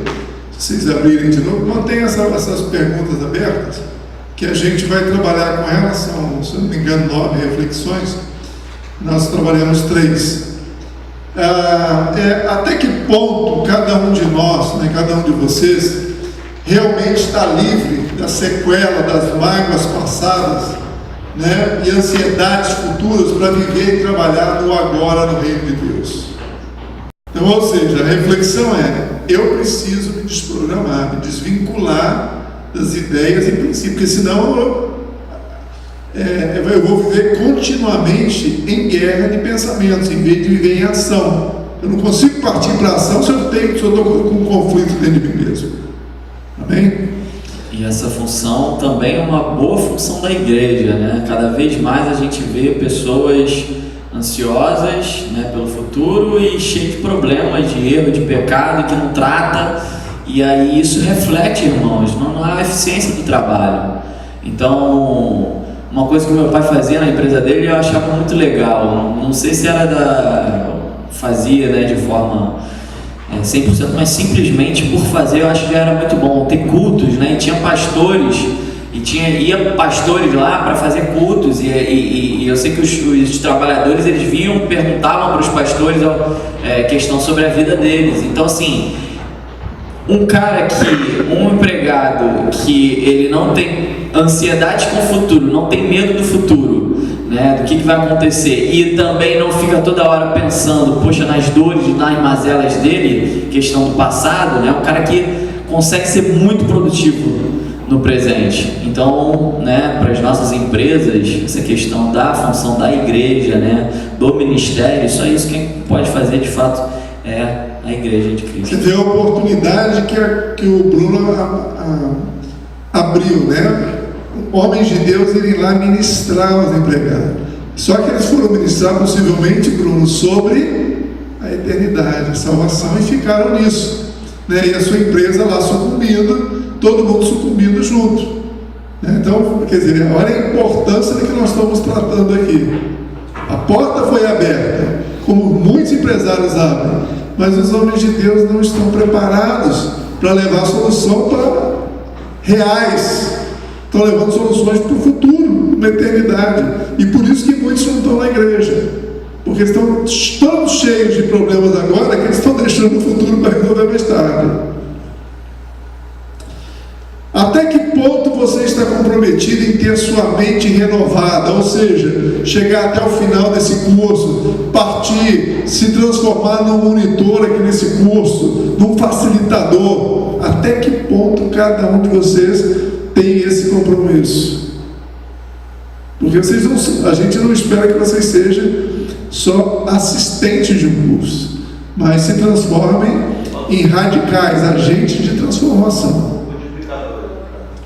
Se vocês abrirem de novo, mantenha essas perguntas abertas, que a gente vai trabalhar com relação, se não me engano, 9 reflexões. Nós trabalhamos 3. Até que ponto cada um de nós, né, cada um de vocês, realmente está livre da sequela das mágoas passadas, né, e ansiedades futuras para viver e trabalhar no agora no reino de Deus. Então, ou seja, a reflexão eu preciso me desprogramar, me desvincular das ideias e princípios, porque senão eu vou viver continuamente em guerra de pensamentos, em vez de viver em ação. Eu não consigo partir para a ação se eu estou com um conflito dentro de mim mesmo. Amém? E essa função também é uma boa função da igreja, né? Cada vez mais a gente vê pessoas ansiosas, né, pelo futuro e cheias de problemas, de erro, de pecado, que não trata. E aí isso reflete, irmãos, não há eficiência do trabalho. Então, uma coisa que o meu pai fazia na empresa dele, eu achava muito legal. Não sei se fazia, né, de forma 100%, mas simplesmente por fazer, eu acho que já era muito bom. Ter cultos, né, e tinha pastores, ia pastores lá para fazer cultos, e eu sei que os trabalhadores, eles vinham, perguntavam para os pastores questão sobre a vida deles. Então, assim, um empregado que ele não tem ansiedade com o futuro, não tem medo do futuro, né, do que vai acontecer, e também não fica toda hora pensando, poxa, nas dores, nas mazelas dele, questão do passado, né, um cara que consegue ser muito produtivo no presente. Então, né, para as nossas empresas, essa questão da função da igreja, né, do ministério, só isso quem pode fazer de fato é a igreja de Cristo. Você vê a oportunidade que o Bruno abriu, né? Homens de Deus irem lá ministrar aos empregados. Só que eles foram ministrar possivelmente, Bruno, sobre a eternidade, a salvação, e ficaram nisso, né? E a sua empresa lá sucumbindo, todo mundo sucumbindo junto, né? Então, quer dizer, olha a importância do que nós estamos tratando aqui. A porta foi aberta, como muitos empresários abrem, mas os homens de Deus não estão preparados para levar solução para reais. Estão levando soluções para o futuro, na eternidade. E por isso que muitos não estão na igreja, porque estão tão cheios de problemas agora que eles estão deixando o futuro para resolver mais tarde. Até que ponto você está comprometido em ter sua mente renovada, ou seja, chegar até o final desse curso, partir, se transformar num monitor aqui nesse curso, num facilitador? Até que ponto cada um de vocês tem esse compromisso? Porque a gente não espera que vocês sejam só assistentes de um curso, mas se transformem em radicais, agentes de transformação.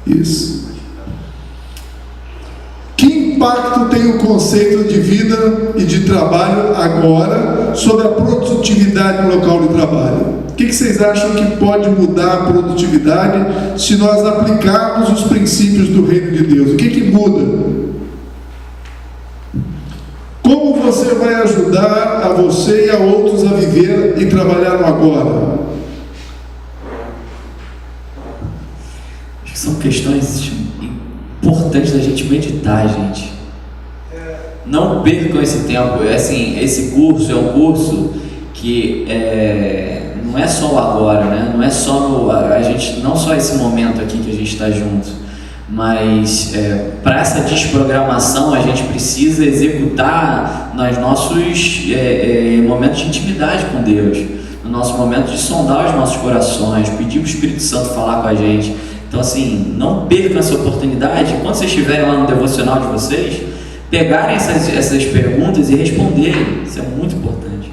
Isso. Que impacto tem o conceito de vida e de trabalho agora sobre a produtividade no local de trabalho? O que vocês acham que pode mudar a produtividade se nós aplicarmos os princípios do reino de Deus? O que muda? Como você vai ajudar a você e a outros a viver e trabalhar no agora? São questões importantes da gente meditar, gente. Não percam esse tempo. Assim, esse curso é um curso que não é só o agora, né? Não é só não só esse momento aqui que a gente está junto, mas para essa desprogramação a gente precisa executar nos nossos momentos de intimidade com Deus, no nosso momento de sondar os nossos corações, pedir para o Espírito Santo falar com a gente. Então, assim, não percam essa oportunidade. Quando vocês estiverem lá no devocional de vocês, pegarem essas perguntas e responderem. Isso é muito importante.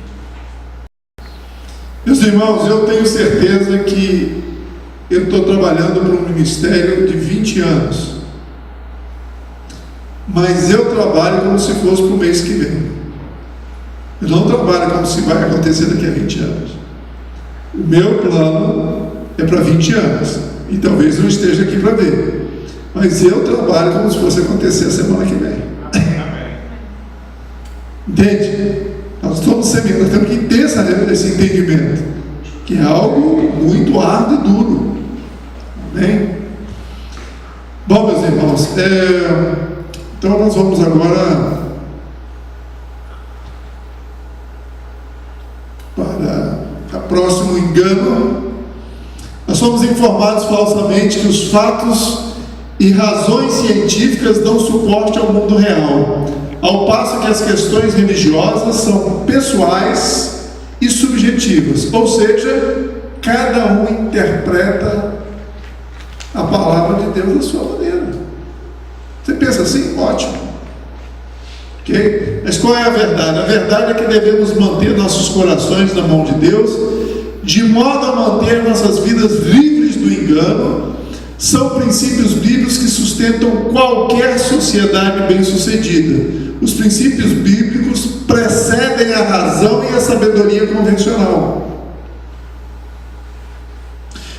Meus irmãos, eu tenho certeza que eu estou trabalhando para um ministério de 20 anos, mas eu trabalho como se fosse para o mês que vem. Eu não trabalho como se vai acontecer daqui a 20 anos. O meu plano é para 20 anos. E talvez eu esteja aqui para ver, mas eu trabalho como se fosse acontecer a semana que vem. Entende? Nós estamos semeando, nós temos que ter esse entendimento, que é algo muito árduo e duro. Amém? Bom, meus irmãos, então nós vamos agora para o próximo engano. Nós somos informados falsamente que os fatos e razões científicas dão suporte ao mundo real, ao passo que as questões religiosas são pessoais e subjetivas, ou seja, cada um interpreta a palavra de Deus da sua maneira. Você pensa assim? Ótimo. Ok? Mas qual é a verdade? A verdade é que devemos manter nossos corações na mão de Deus, de modo a manter nossas vidas livres do engano. São princípios bíblicos que sustentam qualquer sociedade bem-sucedida. Os princípios bíblicos precedem a razão e a sabedoria convencional.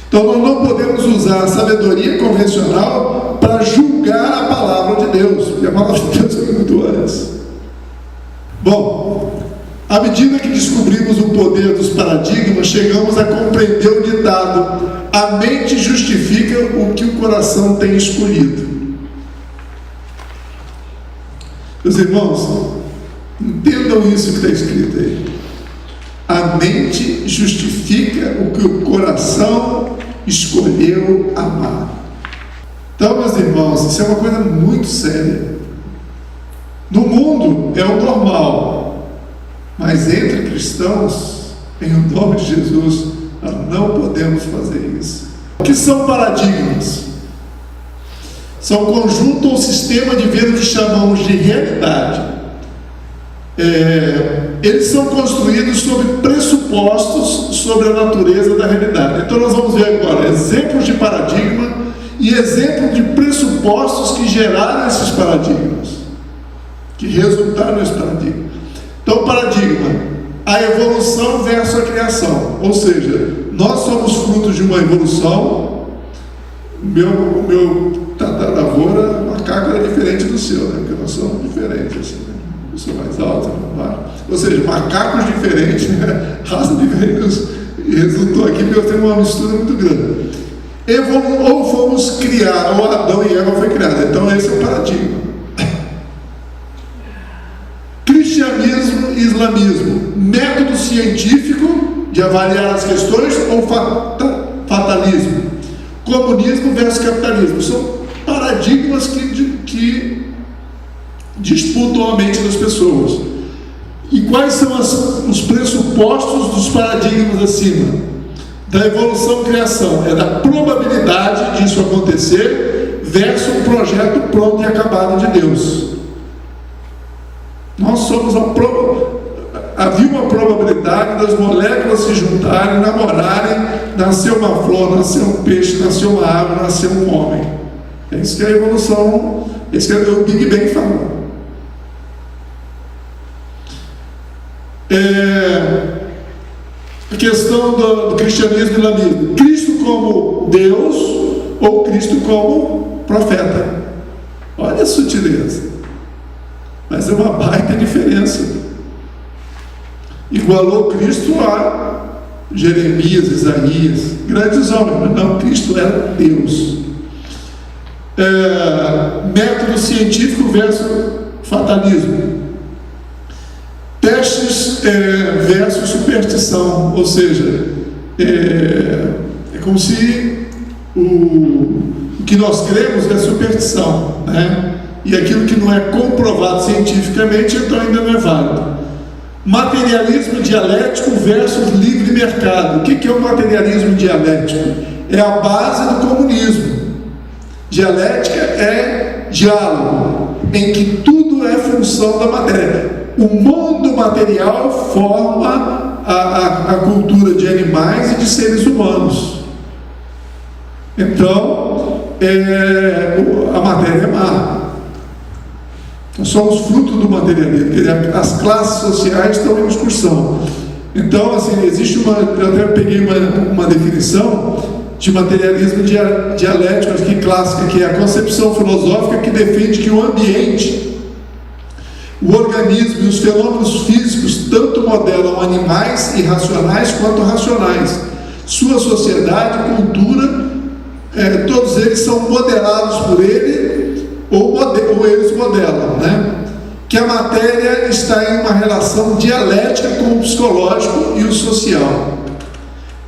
Então nós não podemos usar a sabedoria convencional para julgar a palavra de Deus, porque a palavra de Deus é muito antes. Bom, à medida que descobrimos o poder dos paradigmas, chegamos a compreender o ditado: a mente justifica o que o coração tem escolhido. Meus irmãos, entendam isso que está escrito aí. A mente justifica o que o coração escolheu amar. Então, meus irmãos, isso é uma coisa muito séria. No mundo é o normal, mas entre cristãos, em nome de Jesus, nós não podemos fazer isso. O que são paradigmas? São conjunto ou sistema de ver o que chamamos de realidade. Eles são construídos sobre pressupostos sobre a natureza da realidade. Então nós vamos ver agora exemplos de paradigma e exemplos de pressupostos que geraram esses paradigmas, que resultaram nesse paradigma. Então, paradigma, a evolução versus a criação. Ou seja, nós somos frutos de uma evolução. O meu tataravô era macaco, era diferente do seu, né? Porque nós somos diferentes, assim, né? Eu sou mais alto, ou seja, macacos diferentes, né? Raças diferentes, e resultou aqui que eu tenho uma mistura muito grande. Ou fomos criados, ou Adão e Eva foi criado. Então esse é o paradigma. Cristianismo e islamismo, método científico de avaliar as questões ou fatalismo? Comunismo versus capitalismo. São paradigmas que disputam a mente das pessoas. E quais são os pressupostos dos paradigmas acima? Da evolução-criação, é da probabilidade disso acontecer versus um projeto pronto e acabado de Deus. Nós somos havia uma probabilidade das moléculas se juntarem, namorarem, nasceu uma flor, nasceu um peixe, nasceu uma árvore, nasceu um homem. É isso que é a evolução, é isso que o Big Bang fala. A questão do cristianismo e islamismo: Cristo como Deus ou Cristo como profeta? Olha a sutileza, mas é uma baita diferença. Igualou Cristo a Jeremias, Isaías, grandes homens, mas não, Cristo era Deus. Método científico versus fatalismo. Testes versus superstição, ou seja, é como se o que nós cremos é superstição, né? E aquilo que não é comprovado cientificamente, então ainda não é válido. Materialismo dialético versus livre mercado. O que é o materialismo dialético? É a base do comunismo. Dialética é diálogo, em que tudo é função da matéria. O mundo material forma a cultura de animais e de seres humanos. Então, a matéria é má. Nós somos fruto do materialismo. Quer dizer, as classes sociais estão em discussão. Então, assim, existe eu até peguei uma definição de materialismo dialético, acho que clássica, que é a concepção filosófica que defende que o ambiente, o organismo e os fenômenos físicos tanto modelam animais irracionais quanto racionais. Sua sociedade, cultura, todos eles são modelados por ele, ou eles modelam, né? Que a matéria está em uma relação dialética com o psicológico e o social.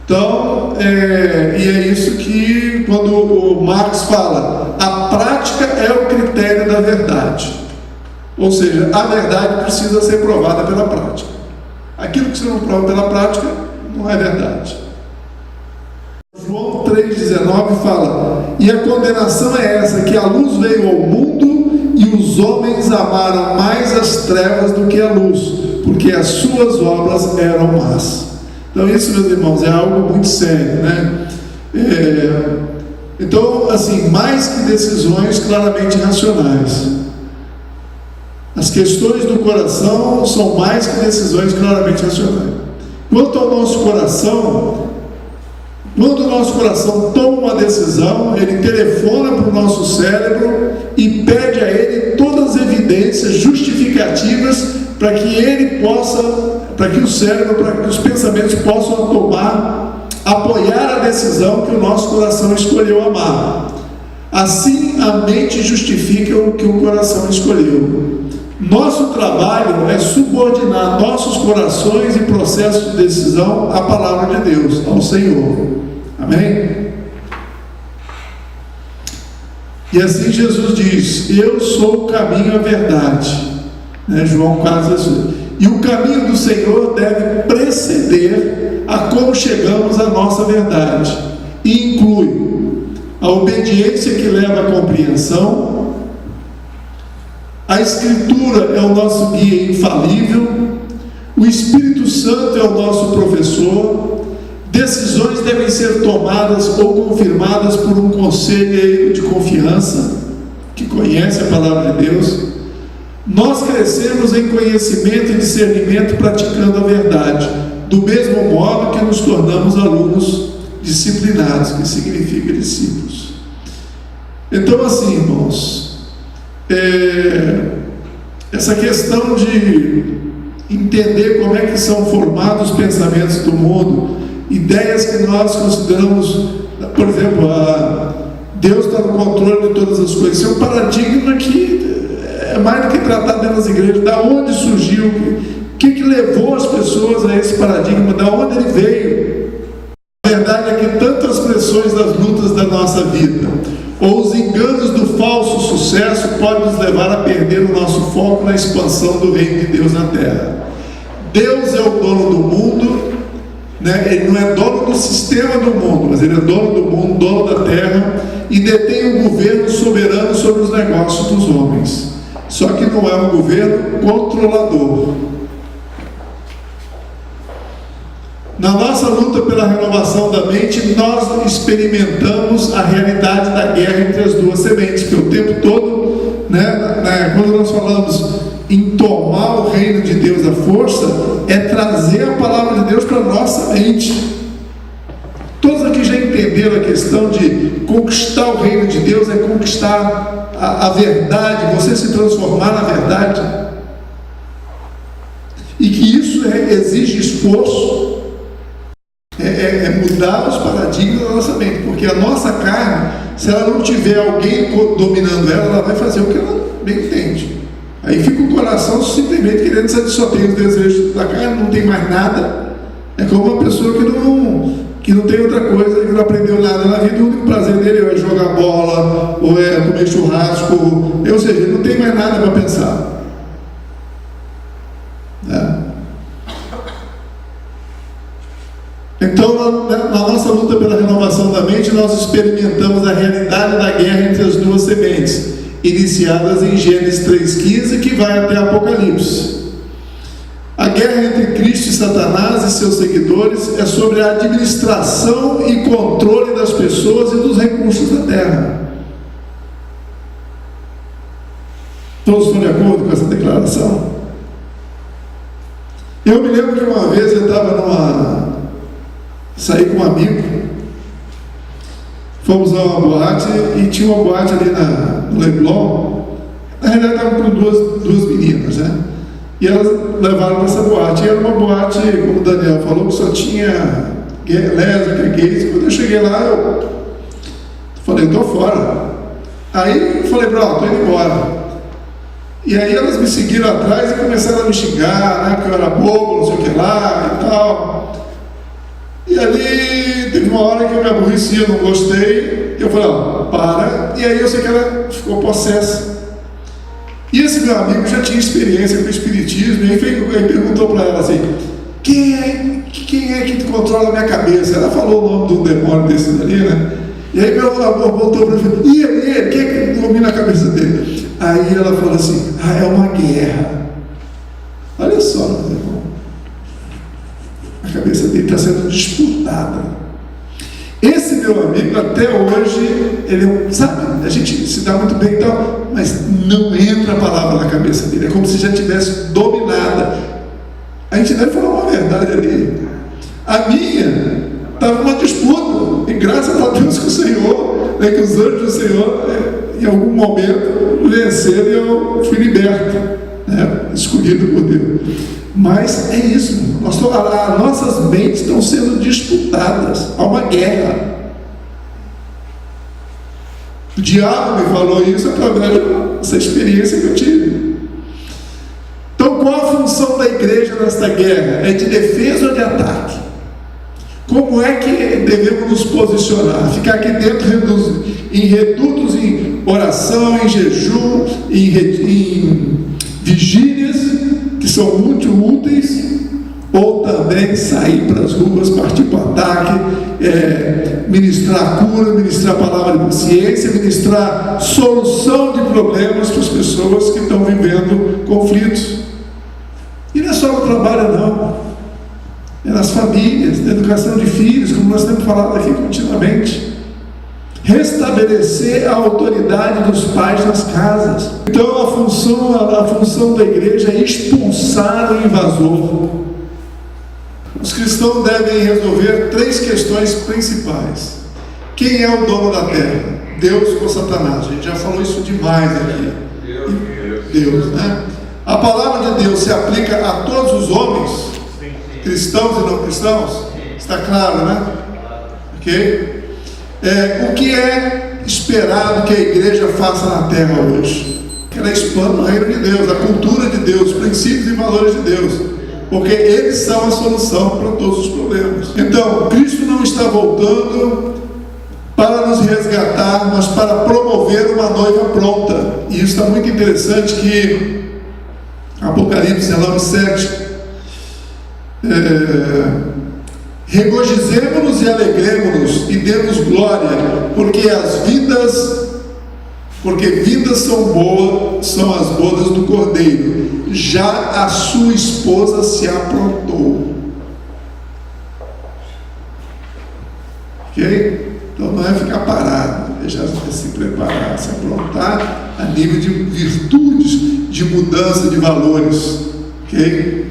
Então, e é isso que, quando o Marx fala, a prática é o critério da verdade. Ou seja, a verdade precisa ser provada pela prática. Aquilo que você não prova pela prática não é verdade. João 3,19 fala: e a condenação é essa, que a luz veio ao mundo e os homens amaram mais as trevas do que a luz, porque as suas obras eram más. Então isso, meus irmãos, é algo muito sério, né? Então, assim, mais que decisões claramente racionais, as questões do coração são mais que decisões claramente racionais. Quanto ao nosso coração, quando o nosso coração toma uma decisão, ele telefona para o nosso cérebro e pede a ele todas as evidências justificativas para que ele possa, para que o cérebro, para que os pensamentos possam apoiar a decisão que o nosso coração escolheu amar. Assim, a mente justifica o que o coração escolheu. Nosso trabalho é subordinar nossos corações e processos de decisão à palavra de Deus, ao Senhor. Amém? E assim Jesus diz: eu sou o caminho e a verdade, né? João 4,16. E o caminho do Senhor deve preceder a como chegamos à nossa verdade, e inclui a obediência que leva à compreensão. A Escritura é o nosso guia infalível, o Espírito Santo é o nosso professor. Decisões devem ser tomadas ou confirmadas por um conselheiro de confiança, que conhece a palavra de Deus. Nós crescemos em conhecimento e discernimento praticando a verdade, do mesmo modo que nos tornamos alunos disciplinados, que significa discípulos. Então, assim, irmãos, essa questão de entender como é que são formados os pensamentos do mundo, ideias que nós consideramos, por exemplo, Deus está no controle de todas as coisas. Isso é um paradigma que é mais do que tratado dentro das igrejas. Da onde surgiu? O que levou as pessoas a esse paradigma? Da onde ele veio? A verdade é que tanto as pressões das lutas da nossa vida, ou os enganos do falso sucesso, podem nos levar a perder o nosso foco na expansão do reino de Deus na terra. Deus é o dono do mundo, né? Ele não é dono do sistema do mundo, mas ele é dono do mundo, dono da terra, e detém o governo soberano sobre os negócios dos homens. Só que não é um governo controlador. Na nossa luta pela renovação da mente, nós experimentamos a realidade da guerra entre as duas sementes, que o tempo todo, quando nós falamos em tomar o reino de Deus à força, é trazer a palavra de Deus para a nossa mente. Todos aqui já entenderam a questão de conquistar o reino de Deus, é conquistar a verdade, você se transformar na verdade, e que isso exige esforço, mudar os paradigmas da nossa mente, porque a nossa carne, se ela não tiver alguém dominando ela vai fazer o que ela bem entende. Aí fica o coração simplesmente querendo só tem os desejos da carne, não tem mais nada. É como uma pessoa que não tem outra coisa, que não aprendeu nada na vida. O único prazer dele é jogar bola, ou é comer churrasco, ou seja, ele não tem mais nada para pensar, né? Então, na nossa luta pela renovação da mente, nós experimentamos a realidade da guerra entre as duas sementes, iniciadas em Gênesis 3,15, que vai até Apocalipse. A guerra entre Cristo e Satanás e seus seguidores é sobre a administração e controle das pessoas e dos recursos da terra. Todos estão de acordo com essa declaração? Eu me lembro que uma vez eu estava saí com um amigo, fomos a uma boate, e tinha uma boate ali no Leblon. Na realidade estava com duas meninas, né? E elas levaram para essa boate. E era uma boate, como o Daniel falou, que só tinha lésbica, gays. Quando eu cheguei lá, eu falei, eu estou fora. Aí eu falei, pronto, estou indo embora. E aí elas me seguiram atrás e começaram a me xingar, né? Porque eu era bobo, não sei o que lá e tal. E ali teve uma hora que eu me aborreci, eu não gostei. Eu falei, ó, para. E aí eu sei que ela ficou possessa. E esse meu amigo já tinha experiência com o espiritismo, e aí perguntou para ela assim, quem é que controla a minha cabeça? Ela falou o nome de um demônio desse ali, né? E aí meu amor voltou para mim, e ele, quem é que domina a cabeça dele? Aí ela falou assim, é uma guerra. Olha só, meu irmão, a cabeça dele está sendo disputada. Esse meu amigo, até hoje, ele, sabe, a gente se dá muito bem e tal, mas não entra a palavra na cabeça dele, é como se já tivesse dominada. A gente deve falar uma verdade ali. A minha estava uma disputa, e graças a Deus que o Senhor, que os anjos do Senhor, em algum momento, venceram e eu fui liberto, né, escolhido por Deus. Mas é isso, nossas mentes estão sendo disputadas, há uma guerra. O diabo me falou isso através dessa experiência que eu tive. Então, qual a função da igreja nesta guerra? É de defesa ou de ataque? Como é que devemos nos posicionar? Ficar aqui dentro em redutos, em oração, em jejum, em vigílias, que são muito úteis, ou também sair para as ruas, partir para o ataque, ministrar cura, ministrar palavra de ciência, ministrar solução de problemas para as pessoas que estão vivendo conflitos. E não é só no trabalho, não. É nas famílias, na educação de filhos, como nós temos falado aqui continuamente. Restabelecer a autoridade dos pais nas casas. Então a função da igreja é expulsar o invasor. Os cristãos devem resolver 3 questões principais. Quem é o dono da terra? Deus ou Satanás? A gente já falou isso demais aqui. Deus, né? A palavra de Deus se aplica a todos os homens, cristãos e não cristãos? Está claro, né? Ok? O que é esperado que a igreja faça na terra hoje? Que ela expanda o reino de Deus, a cultura de Deus, os princípios e valores de Deus, porque eles são a solução para todos os problemas. Então, Cristo não está voltando para nos resgatar, mas para promover uma noiva pronta. E isso está muito interessante, que Apocalipse 9:7, regozijemo-nos e alegremo-nos e demos glória, porque vidas são as bodas do Cordeiro, já a sua esposa se aprontou. Ok? Então não é ficar parado, é já se preparar, se aprontar a nível de virtudes, de mudança de valores. Ok?